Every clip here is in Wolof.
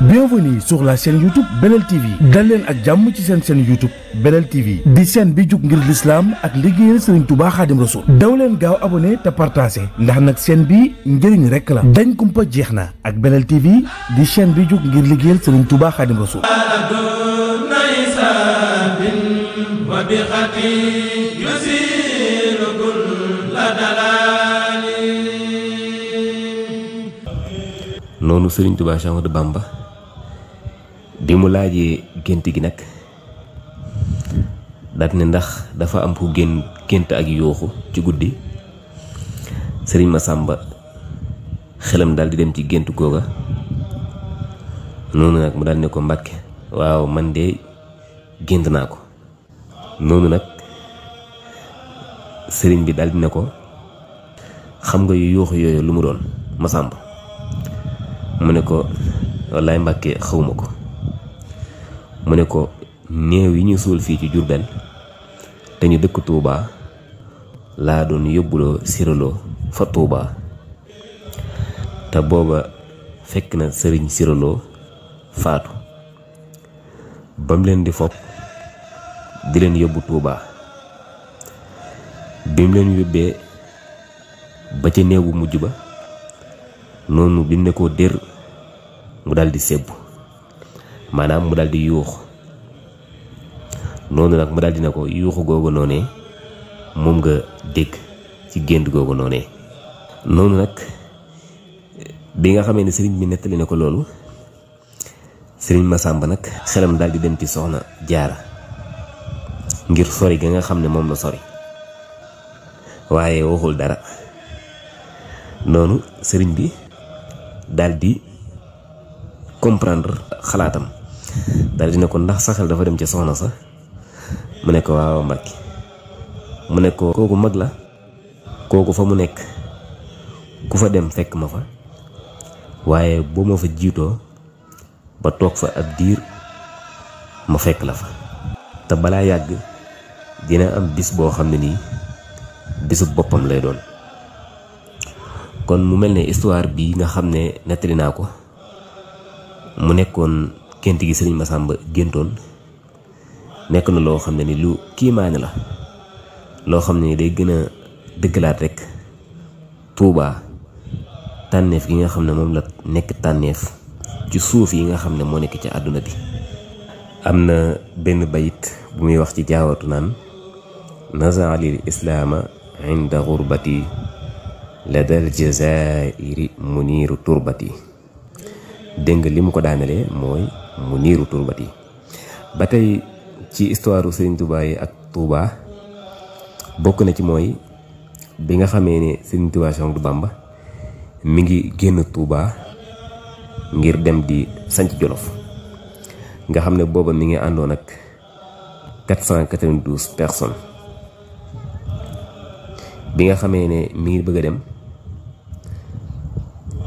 Bienvenue sur la chaîne YouTube Belel TV dal leen ak jàmm ci seen chaîne YouTube Belel TV di chaîne bi jug ngir l'islam ak liggéeyal Serigne Touba Khadim Rassoul daw leen gaaw abonné te partagé ndax nag chaîne bi njëriñ rek la dañ kumpa jeex na ak Belel TV di chaîne bi jug ngir liggéeyal Serigne Touba Khadim Rassoul. noonu Serigne Touba Cheikh Ahmadou Bamba bi mu laajee gént gi nag daat ne ndax dafa am ku gént ak yooxu ci guddi Serigne Massamba xelam daal di dem ci gént googa noonu nag mu daal ne ko Mbàkke waaw man de gént naa ko. noonu nag sëriñ bi daal di ne ko xam nga yu yooxu yooyu lu mu doon Massamba mu ne ko wallaay Mbàkke xawma ko. mu ne ko néew yi ñu suul fii ci Jurbel te ñu dëkk Touba laa doon yóbbuloo siraloo fa Touba te booba fekk na sëriñ siraloo faatu bam leen di fopp di leen yóbbu Touba bi mu leen yóbbee ba ca néew bu mujj ba noonu bi mu ne ko dér mu daldi sebbu maanaam mu daldi yuux noonu nag mu daldi ne ko yuuxu googu noonee moom nga dégg ci gént googu noonee. noonu nag bi nga xamee ne sëriñ bi nettali na ko loolu sëriñ Massamba nag xelam daldi dem ci soxna Jaara ngir sori ga nga xam ne moom la sori waaye waxul dara. noonu sëriñ bi daldi comprendre xalaatam daldi ne ko ndax sa xel dafa dem ci soxna sa mu ne ko waaw Mbàkke mu ne ko kooku mag la kooku fa mu nekk ku fa dem fekk ma fa waaye boo ma fa jiitoo ba toog fa ab diir ma fekk la fa te balaa yàgg dina am bis boo xam ne nii bisu boppam lay doon. kon mu mel ne histoire bi nga xam ne nettali naa ko mu nekkoon gént gi Serigne Massamba géntoon nekk na loo xam ne ni lu kiimaane la loo xam ne ni day gën a dëggalaat rek Touba tànneef gi nga xam ne moom la nekk tànneef ci suuf yi nga xam ne moo nekk ci àdduna bi. am na benn bayit bu muy wax ci jaawatu naan nazaalil islaama inda xurbati la dal jazairi muniiru turbati. dégg nga li mu ko daanelee mooy muniiru turbati. ba tey ci histoire Serigne Touba yi ak Touba bokk na ci mooy bi nga xamee ne Serigne Touba Cheikh Ahmadou Bamba mi ngi génn Touba ngir dem di sanc Jolof nga xam ne booba mi ngi àndoon ak 492 personnes. bi nga xamee ne mi ngi bëgg a dem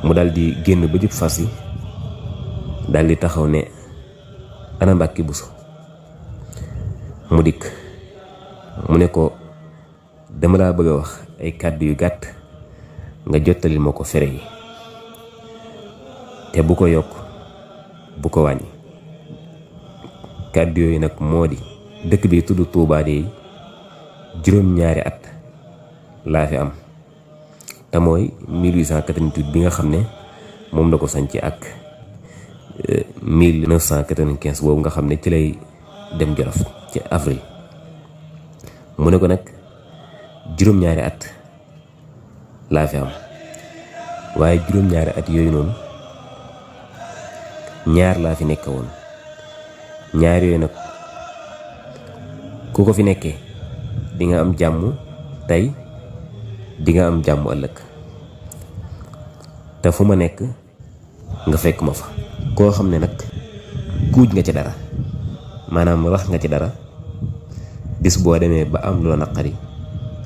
mu dal di génn ba jub fas yi dal di taxaw ne ana Mbàkke Buso mu dikk mu ne ko dama laa bëgg a wax ay kàddu yu gàtt nga jottali ma ko fere yi te bu ko yokk bu ko wàññi. kàddu yooyu nag moo di dëkk bi tudd Touba de juróom-ñaari at laa fi am te mooy 1888 bi nga xam ne moom la ko sañc ak 1995 boobu nga xam ne ci lay dem Jolof ci avril. mu ne ko nag juróom-ñaari at laa fi am waaye juróom-ñaari at yooyu noonu ñaar laa fi nekk woon ñaar yooyu nag ku ko fi nekkee di nga am jàmm tey di nga am jàmm ëllëg te fu ma nekk nga fekk ma fa. koo xam ne nag kuuj nga ci dara maanaam rax nga ci dara bis boo demee ba am loo naqari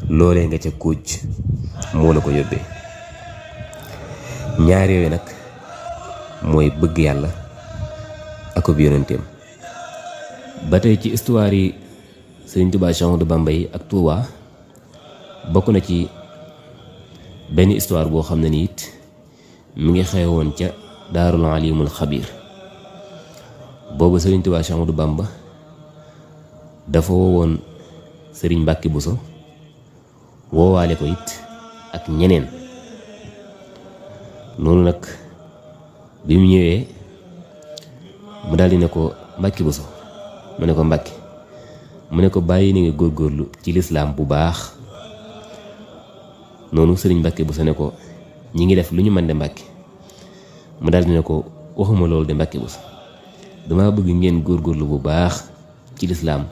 loolee nga ca kuuj moo la ko yóbbee. ñaar yooyu nag mooy bëgg yàlla ak ab yonenteem. ba tey ci histoire yi Serigne Touba Cheikh Ahmadou Bamba yi ak Touba bokk na ci benn histoire boo xam ne ni it mi ngi xewoon ca daarul alimul xabiir boobu Sëriñ Tuubaa Cheikh Ahmadou Bamba dafa woowoon Sëriñ Mbàkke Buso woowaale ko it ak ñeneen. noonu nag bi mu ñëwee mu daldi ne ko Mbàkke Buso, mu ne ko Mbàkke, mu ne ko bàyyi ni nga góorgóorlu ci lislaam bu baax. noonu Sëriñ Mbàkke Buso ne ko ñi ngi def lu ñu mën de Mbàkke. mu daldi ne ko waxuma loolu de Mbàkke Buso, dama bëgg ngeen góorgóorlu bu baax ci lislaam,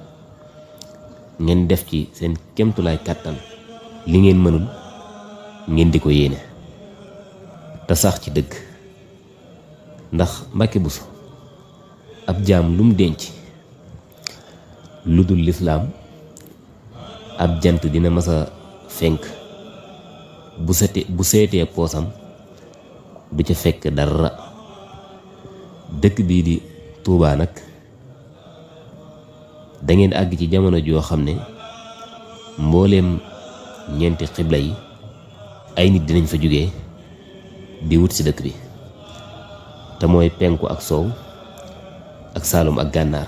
ngeen def ci seen kemtulaay kàttan, li ngeen mënul ngeen di ko yéene te sax ci dëgg. ndax Mbàkke Buso ab jaam lu mu denc lu dul lislaam ab jant dina masa fenk bu seetee poosam du ca fekk dara. dëkk bii di Tuubaa nag dangeen àgg ci jamono joo xam ne mbooleem ñeenti xibla yi ay nit dinañ fa jóge di wut ci dëkk bi, te mooy penku ak soow ak saalum ak gànnaar.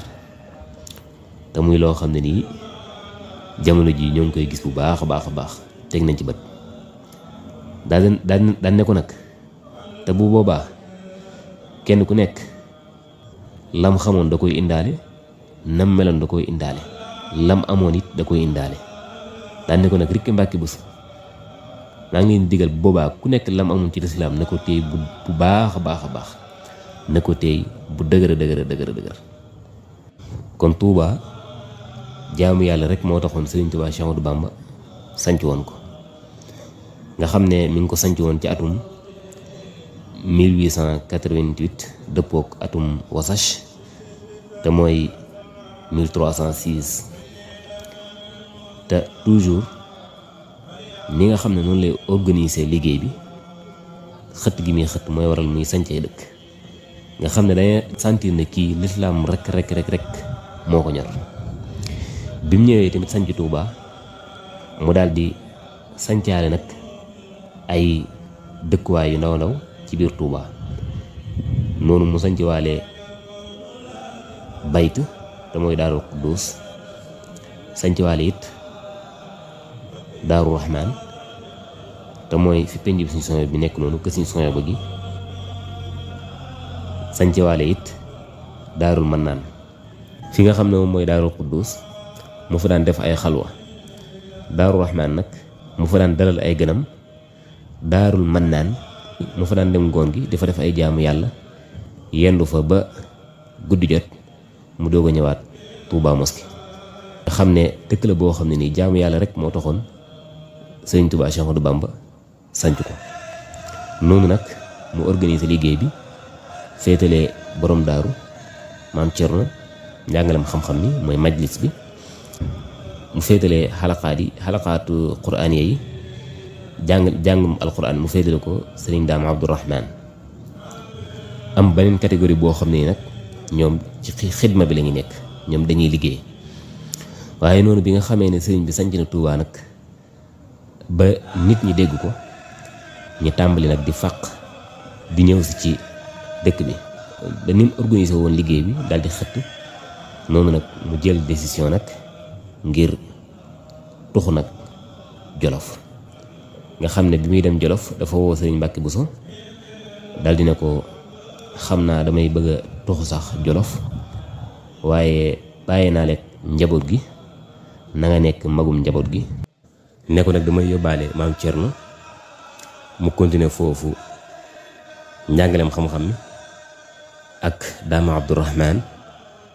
te muy loo xam ne nii jamono ji ñoo ngi koy gis bu baax a baax a baax, teg nañ ci bët. daan ne ko nag te bu boobaa kenn ku nekk lam xamoon da koy indaale, nam meloon da koy indaale, lam amoon it da koy indaale. daan ne ko nag rikki Mbàkke Buso, maa ngi leen digal bu boobaa ku nekk lam amoon ci lislaam na ko téy bu baax a baax a baax, na ko téy bu dëgër dëgër. kon Tuubaa jaamu yàlla rek moo taxoon Sëriñ Tuubaa Cheikh Ahmadou Bamba sanc woon ko, nga xam ne mi ngi ko sanc woon ci atum 1888 dëppook atum wasach te mooy 1306. te toujours ni nga xam ne noonu lay organiser liggéey bi, xëtt gi muy xëtt mooy waral muy sancee dëkk, nga xam ne dañuy sentir ne kii lislaam rek moo ko ñor. bi mu ñëwee tamit sanc Tuubaa mu daal di sancaale nag ay dëkkuwaay yu ndaw ndaw ci biir Tuubaa. noonu mu sanc waale bayt te mooy Daaru Quddus, sanc waale it Daaru Rahmaan te mooy fi penj bi suñu soño bi nekk noonu, kër suñu soño ba gi. sanc waale it Daarul Mannaan fi nga xam ne moom mooy Daaru Quddus mu fa daan def ay xalwa. Daaru Rahmaan nag mu fa daan dalal ay gënam. Daarul Mannaan mu fa daan dem ngoon gi dafa def ay jaamu yàlla, yendu fa ba guddi jot mu doog a ñëwaat Touba Mosquée. nga xam ne dëkk la boo xam ne nii jaamu yàlla rek moo taxoon Sëriñ Tuubaa Cheikh Ahmadou Bamba sanc ko. noonu nag mu organiser liggéey bi, féetalee borom daaru maam Cerno njàngalem xam-xam mi mooy majlis bi, mu féetalee xalaqaatu quraaniya yi jàngum alquran mu féetale ko Sëriñ Daam Abdourahman. am beneen catégorie boo xam ne nag ñoom ci xidma bi la ñu nekk, ñoom dañuy liggéey. waaye noonu bi nga xamee ne sëriñ bi sanc na Tuubaa nag ba nit ñi dégg ko, ñu tàmbali nag di fàq di ñëw si ci dëkk bi. ba ni mu organisé woon liggéey bi daal di xëtt. noonu nag mu jël décision nag ngir tuxu nag Jolof. nga xam ne bi muy dem Jolof dafa woo Sëriñ Mbàkke Buso daal di ne ko xam naa damay bëgg a tuxu sax Jolof, waaye bàyyi naa lekk njaboot gi, na nga nekk magum njaboot gi. ne ko nag damay yóbbaale maam Cerno mu continuer foofu njàngaleem xam-xam mi, ak Daama Abdourahman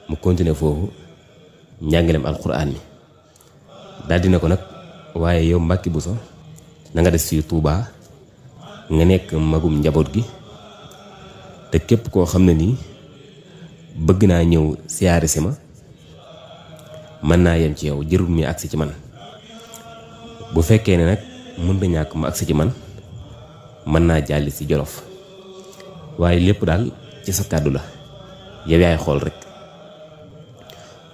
mu continuer foofu njàngaleem alquran mi. daal di ne ko nag waaye yow Mbàkke Buso na nga des fii Tuubaa nga nekk magum njaboot gi, te képp koo xam ne nii bëgg naa ñëw siyaare si ma mën naa yem ci yow, jërul mi agsi ci man. bu fekkee ne nag mën na ñàkk mu agsi ci man, mën naa jàlli si Jolof, waaye lépp daal ci sa kàddu la, yow yaay xool rek.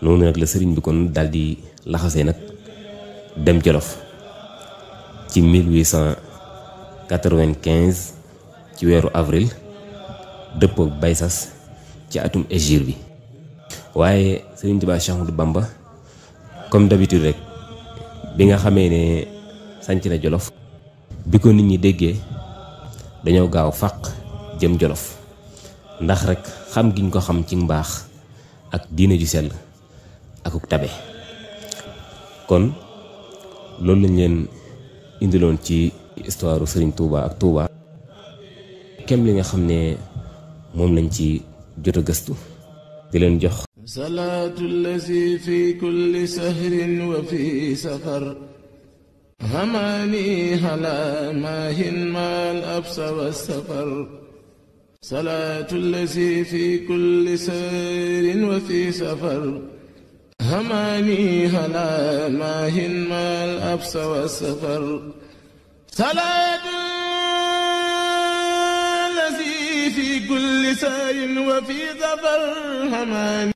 noonu nag la sëriñ bi kon daal di laxasee nag dem Jolof ci 1895 ci weeru avril dëppook baysas ci atum hégire bi. waaye Sëriñ Tuubaa Cheikh Ahmadou Bamba comme d'habitude rek bi nga xamee ne sanc na Jolof bi ko nit ñi déggee dañoo gaaw fàq jëm Jolof ndax rek xam giñ ko xam ci mbaax ak diine ju sell akuk tabe kon loolu lañ leen indiloon ci histoire Sëriñ Touba ak Touba kem li nga xam ne moom lañ ci jot a gëstu di leen jox salaatu allazi fi kulli sahrin wa fi safar hamaani ala maahin maal absa wa safar salaatu allazi fi kulli sahrin wa fi safar hamaani ala maahin maal absa wa safar salaatu allazi fi kulli sahrin wa fi safar hamaani